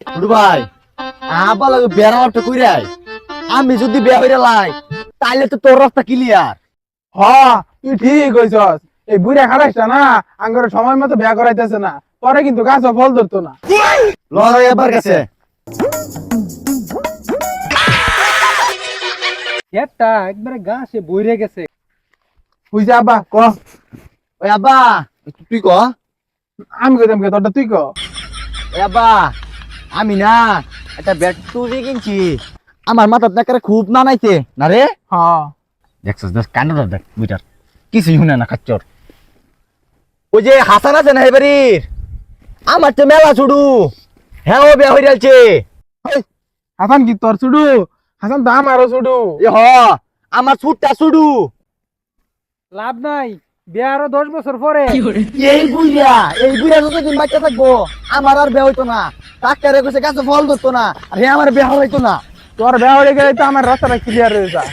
ছোট ভাই আবার লাগে বেড়া অর্থ কইরাই আমি যদি বিয়া হইরা লাই তাইলে তো তোর রাস্তা ক্লিয়ার। হ তুই ঠিক কইছস। এই বুড়া খারাইছটা না আঙ্গরে সময় মতো বিয়া করাইতেছে না, পরে কিন্তু গাছ ফল ধরতো না। লড়াই এবার গেছে। একটা একবারে গাছে বইরে গেছে। বুঝছে আব্বা ক। ওই আব্বা তুই ক। আমি কইতাম কে তোরটা তুই ক। ওই আব্বা আমি না একটা ব্যাটরি কিনছি, আমার মাথার নাকারে খুব নানাইছে না রে। হ্যাঁ দেখছস দেখ কান্ডটা দেখ বুইটার কিছুই শুনে না কাচ্চর। ওই যে হাসান আছে না এবারির আমার তো মেলা ছুডু, হ্যাঁ ও বিয়া হয়ে যাচ্ছে। হাসান কি তোর ছুডু? হাসান তো আমারও ছুডু। এ হ আমার ছুটটা ছুডু। লাভ নাই, বিয়ে আরো 10 বছর পরে। এই বুইরা যতদিন বাচ্চা থাকবো আমার আর বিয়া হইতো না। ডাক্তারে কইছে গাছে ফল ধরতো না, আর হে আমার বিয়া হইতো না। তোর বিয়া হয়ে গেলে তো আমার রাস্তাটা ক্লিয়ার হয়ে যায়।